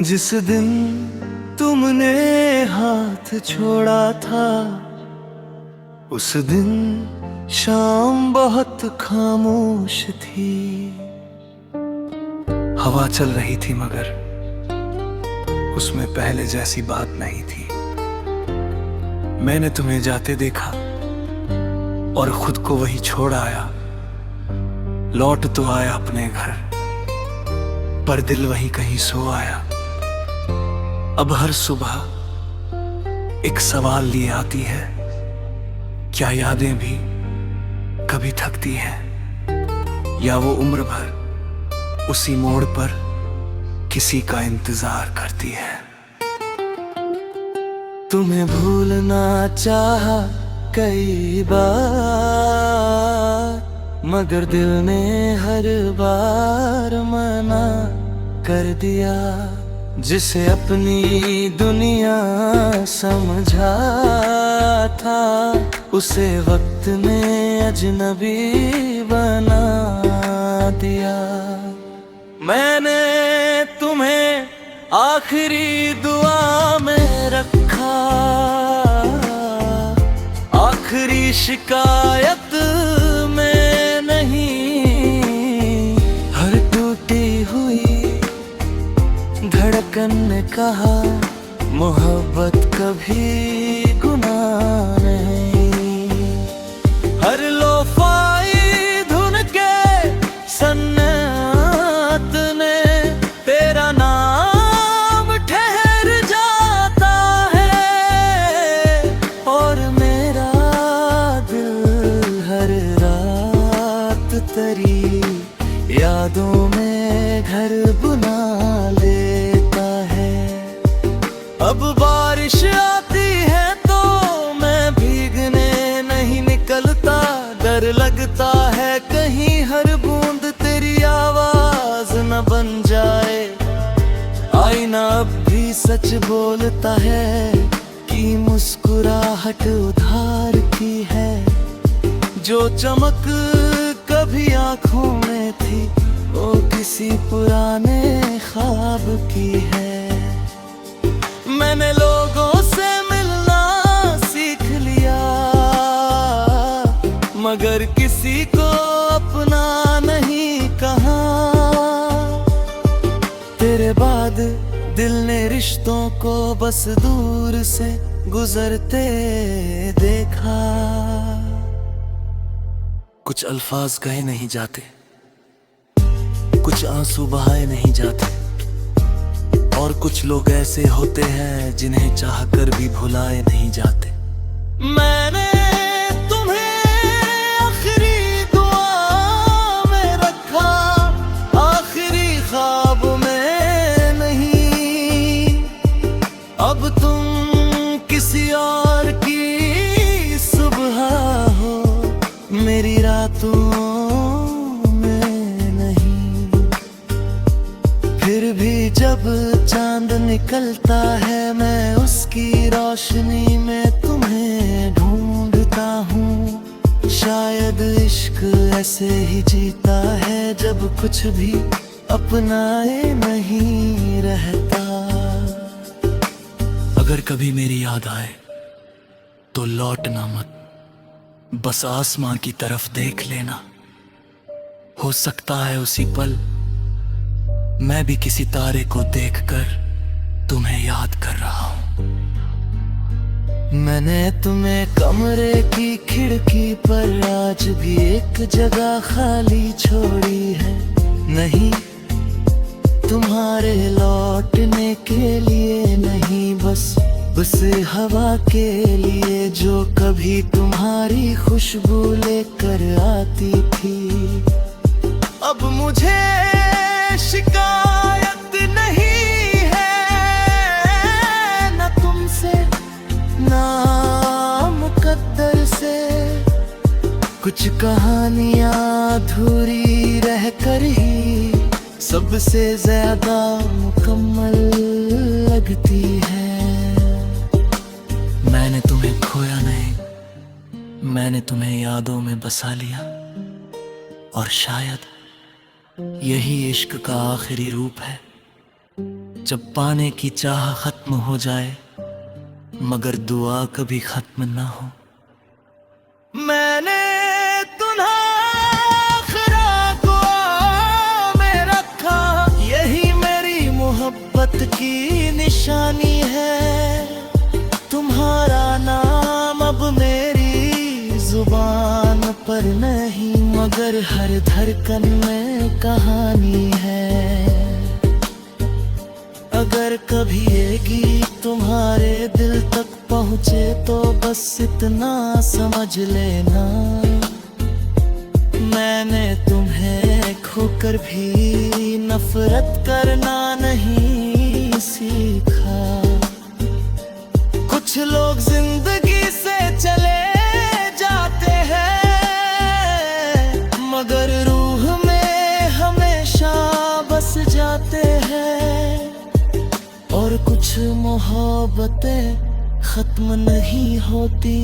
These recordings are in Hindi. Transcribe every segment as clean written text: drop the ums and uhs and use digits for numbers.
जिस दिन तुमने हाथ छोड़ा था, उस दिन शाम बहुत खामोश थी। हवा चल रही थी मगर उसमें पहले जैसी बात नहीं थी। मैंने तुम्हें जाते देखा और खुद को वही छोड़ आया। लौट तो आया अपने घर, पर दिल वही कहीं सो आया। अब हर सुबह एक सवाल लिए आती है, क्या यादें भी कभी थकती हैं, या वो उम्र भर उसी मोड़ पर किसी का इंतजार करती है। तुम्हें भूलना चाहा कई बार, मगर दिल ने हर बार मना कर दिया। जिसे अपनी दुनिया समझा था, उसे वक्त ने अजनबी बना दिया। मैंने तुम्हें आखिरी दुआ में रखा, आखिरी शिकायत में नहीं। हर टूटी हुई धड़कन ने कहा, मोहब्बत कभी गुनाह नहीं। हर लोफाई धुन के सन्नाट ने तेरा नाम ठहर जाता है, और मेरा दिल हर रात तेरी यादों में घर बुना लेता है। अब बारिश आती है तो मैं भीगने नहीं निकलता। डर लगता है कहीं हर बूंद तेरी आवाज न बन जाए। आईना अब भी सच बोलता है कि मुस्कुराहट उधार की है। जो चमक कभी आंखों में थी, वो किसी पुराने ख्वाब की है। मैंने लोगों से मिलना सीख लिया, मगर किसी को अपना नहीं कहा। तेरे बाद दिल ने रिश्तों को बस दूर से गुजरते देखा। कुछ अल्फाज कहे नहीं जाते, कुछ आंसू बहाए नहीं जाते, और कुछ लोग ऐसे होते हैं जिन्हें चाहकर भी भुलाए नहीं जाते। मैंने तुम्हें आखिरी दुआ में रखा, आखिरी ख्वाब में नहीं। अब तुम किसी और की सुबह हो, मेरी रातों में नहीं। फिर भी जब चांद निकलता है, मैं उसकी रोशनी में तुम्हें ढूंढता हूँ। शायद इश्क ऐसे ही जीता है, जब कुछ भी अपनाए नहीं रहता। अगर कभी मेरी याद आए तो लौटना मत, बस आसमां की तरफ देख लेना। हो सकता है उसी पल मैं भी किसी तारे को देखकर तुम्हें याद कर रहा हूं। मैंने तुम्हें कमरे की खिड़की पर आज भी एक जगह खाली छोड़ी है। नहीं, तुम्हारे लौटने के लिए नहीं, बस उस हवा के लिए जो कभी तुम्हारी खुशबू लेकर आती थी। अब मुझे शिकायत नहीं है, न तुमसे ना मुकद्दर से। कुछ कहानियां अधूरी रहकर ही सबसे ज्यादा मुकम्मल लगती है। मैंने तुम्हें खोया नहीं, मैंने तुम्हें यादों में बसा लिया। और शायद यही इश्क का आखिरी रूप है, जब पाने की चाह खत्म हो जाए मगर दुआ कभी खत्म ना हो। मैंने मोहब्बत की निशानी है, तुम्हारा नाम अब मेरी जुबान पर नहीं मगर हर धड़कन में कहानी है। अगर कभी ये गीत तुम्हारे दिल तक पहुँचे तो बस इतना समझ लेना, मैंने तुम्हें खोकर भी नफरत करना नहीं सीखा। कुछ लोग जिंदगी से चले जाते हैं मगर रूह में हमेशा बस जाते हैं, और कुछ मोहब्बतें खत्म नहीं होती,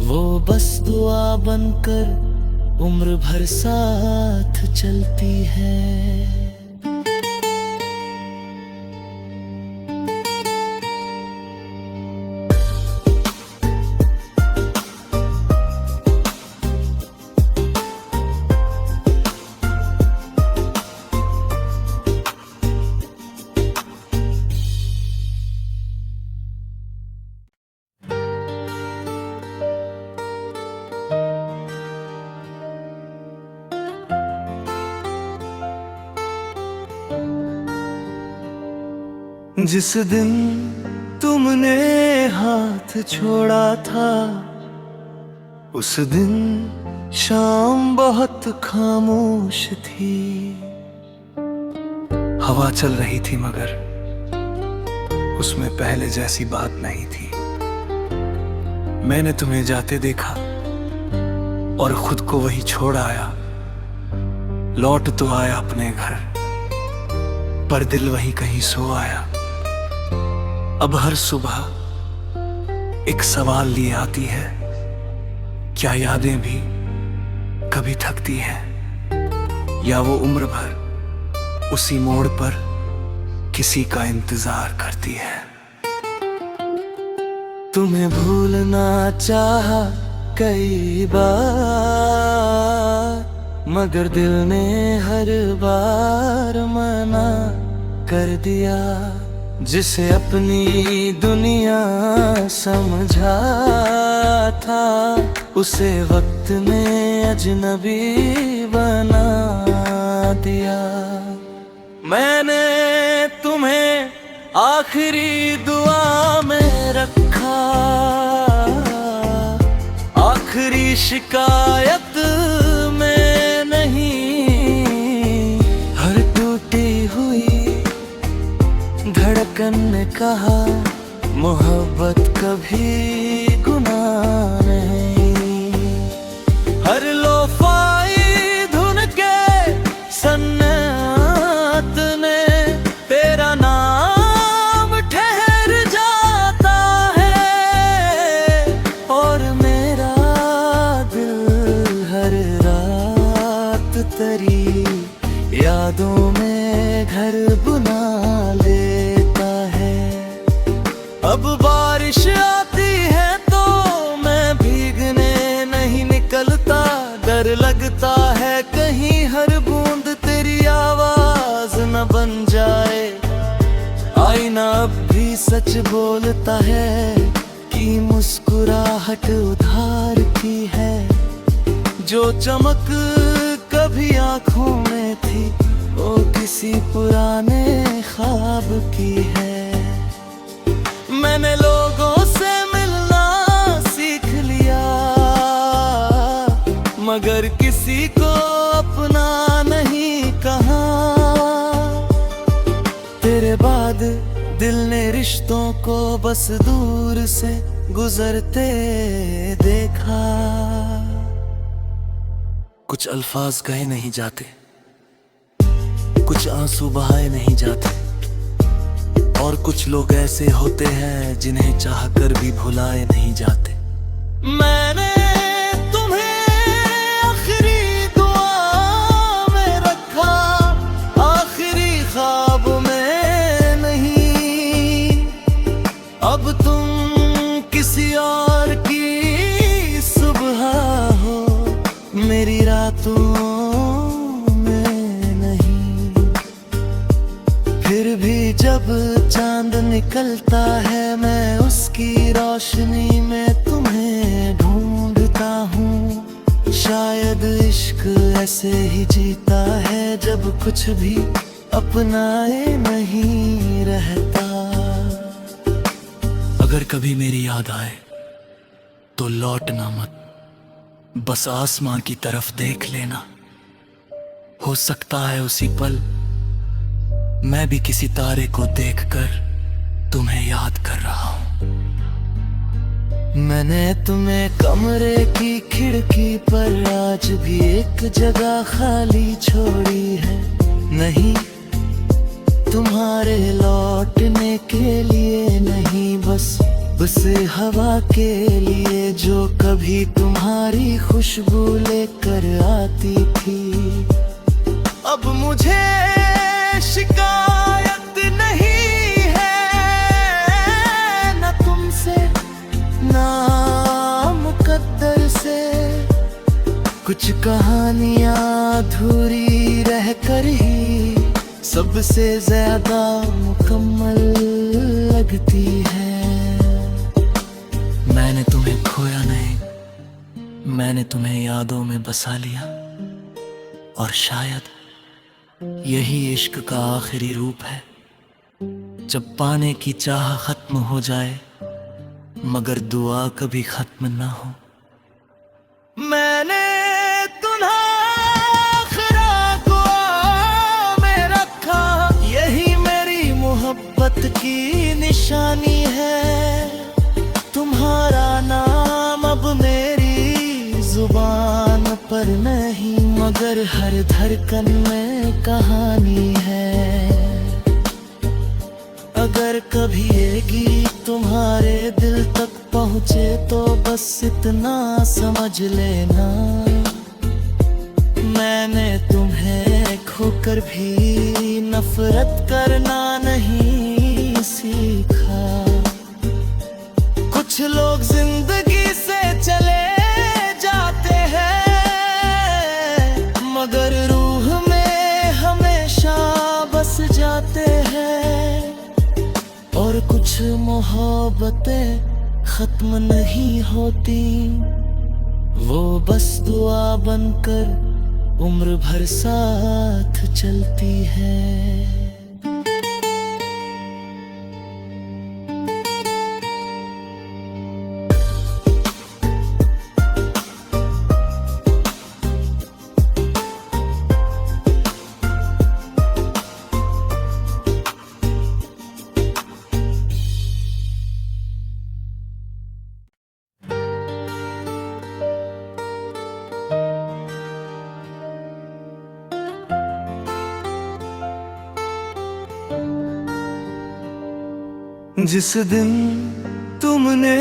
वो बस दुआ बनकर उम्र भर साथ चलती है। जिस दिन तुमने हाथ छोड़ा था उस दिन शाम बहुत खामोश थी। हवा चल रही थी मगर उसमें पहले जैसी बात नहीं थी। मैंने तुम्हें जाते देखा और खुद को वही छोड़ आया। लौट तो आया अपने घर पर दिल वही कहीं सो आया। अब हर सुबह एक सवाल लिए आती है, क्या यादें भी कभी थकती हैं या वो उम्र भर उसी मोड़ पर किसी का इंतजार करती है। तुम्हें भूलना चाहा कई बार मगर दिल ने हर बार मना कर दिया। जिसे अपनी दुनिया समझा था उसे वक्त ने अजनबी बना दिया। मैंने तुम्हें आखिरी दुआ में रखा, आखिरी शिकायत में नहीं। हर टूटी हुई धड़कन ने कहा मोहब्बत कभी गुनाह नहीं। हर लोफाई धुन के सन्नाट ने तेरा नाम ठहर जाता है, और मेरा दिल हर रात तेरी यादों में घर बुना लेता है। अब बारिश आती है तो मैं भीगने नहीं निकलता, डर लगता है कहीं हर बूंद तेरी आवाज न बन जाए। आईना अब भी सच बोलता है कि मुस्कुराहट उधार की है। जो चमक कभी आंखों में थी वो किसी पुराने ख्वाब की है। मैंने लोगों से मिलना सीख लिया मगर किसी को अपना नहीं कहा। तेरे बाद दिल ने रिश्तों को बस दूर से गुजरते देखा। कुछ अल्फाज कहे नहीं जाते, कुछ आंसू बहाए नहीं जाते, और कुछ लोग ऐसे होते हैं जिन्हें चाहकर भी भुलाए नहीं जाते। मैंने तुम्हें आखिरी दुआ में रखा, आखिरी ख्वाब में अब तुम किसी और की सुबह हो, मेरी रातों में नहीं। फिर भी जब चांद निकलता है, मैं उसकी रोशनी में तुम्हें ढूंढता हूँ। शायद इश्क ऐसे ही जीता है, जब कुछ भी अपनाए नहीं रहता। अगर कभी मेरी याद आए तो लौटना मत, बस आसमां की तरफ देख लेना। हो सकता है उसी पल मैं भी किसी तारे को देखकर तुम्हें याद कर रहा हूं। मैंने तुम्हें कमरे की खिड़की पर आज भी एक जगह खाली छोड़ी है। नहीं, तुम्हारे लौटने के लिए नहीं, बस हवा के लिए जो कभी तुम्हारी खुशबू लेकर आती थी। अब मुझे शिकायत नहीं है, न तुमसे ना मुकद्दर से। कुछ कहानियां अधूरी रहकर ही सबसे ज्यादा मुकम्मल लगती है। मैंने तुम्हें खोया नहीं, मैंने तुम्हें यादों में बसा लिया। और शायद यही इश्क का आखिरी रूप है, जब पाने की चाह खत्म हो जाए मगर दुआ कभी खत्म ना हो। मैंने मोहब्बत की निशानी है। तुम्हारा नाम अब मेरी जुबान पर नहीं, मगर हर धड़कन में कहानी है। अगर कभी ये गीत तुम्हारे दिल तक पहुँचे तो बस इतना समझ लेना, मैंने तुम्हें खोकर भी नफरत करना नहीं सीखा। कुछ लोग जिंदगी से चले जाते हैं, मगर रूह में हमेशा बस जाते हैं। और कुछ मोहब्बतें खत्म नहीं होती, वो बस दुआ बनकर उम्र भर साथ चलती है। जिस दिन तुमने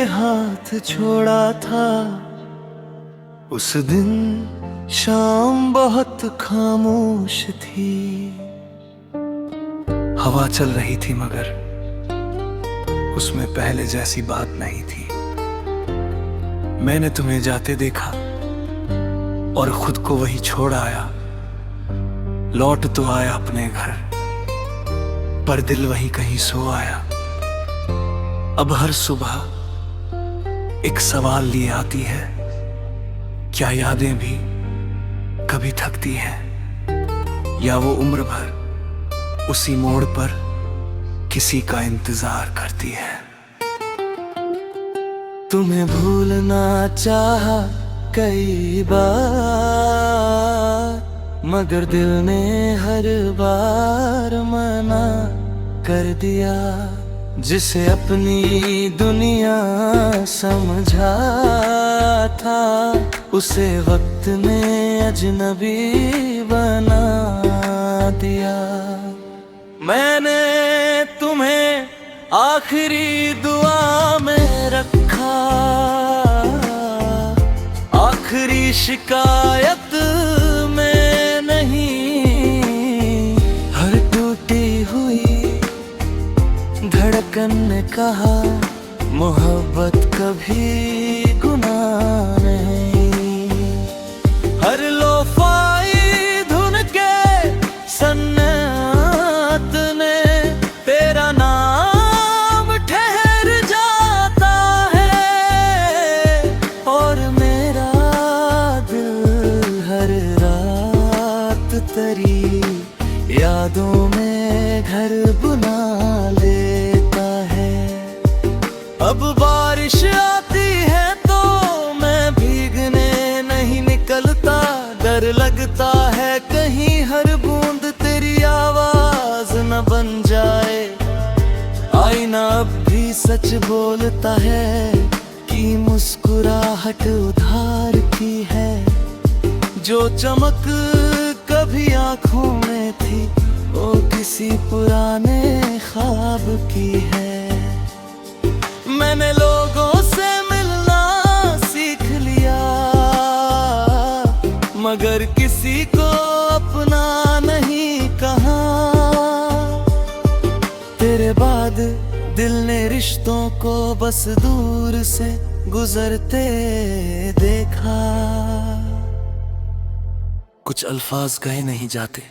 हाथ छोड़ा था, उस दिन शाम बहुत खामोश थी। हवा चल रही थी मगर उसमें पहले जैसी बात नहीं थी। मैंने तुम्हें जाते देखा और खुद को वही छोड़ आया। लौट तो आया अपने घर, पर दिल वही कहीं सो आया। अब हर सुबह एक सवाल लिए आती है, क्या यादें भी कभी थकती हैं, या वो उम्र भर उसी मोड़ पर किसी का इंतजार करती है। तुम्हें भूलना चाहा कई बार, मगर दिल ने हर बार मना कर दिया। जिसे अपनी दुनिया समझा था, उसे वक्त ने अजनबी बना दिया। मैंने तुम्हें आखिरी दुआ में रखा, आखिरी शिकायत में नहीं। हर टूटी हुई धड़कन धड़कन ने कहा मोहब्बत कभी गुनाह नहीं। हर लोफाई धुन के सन्नाट ने तेरा नाम ठहर जाता है, और मेरा दिल हर रात तेरी यादों में घर बना लेता है। अब बारिश आती है तो मैं भीगने नहीं निकलता, डर लगता है कहीं हर बूंद तेरी आवाज न बन जाए। आईना अब भी सच बोलता है कि मुस्कुराहट उधार की है, जो चमक कभी आंखों में थी वो किसी पुराने ख्वाब की है। मैंने लोगों से मिलना सीख लिया, मगर किसी को अपना नहीं कहा। तेरे बाद दिल ने रिश्तों को बस दूर से गुजरते देखा। कुछ अल्फाज कहे नहीं जाते,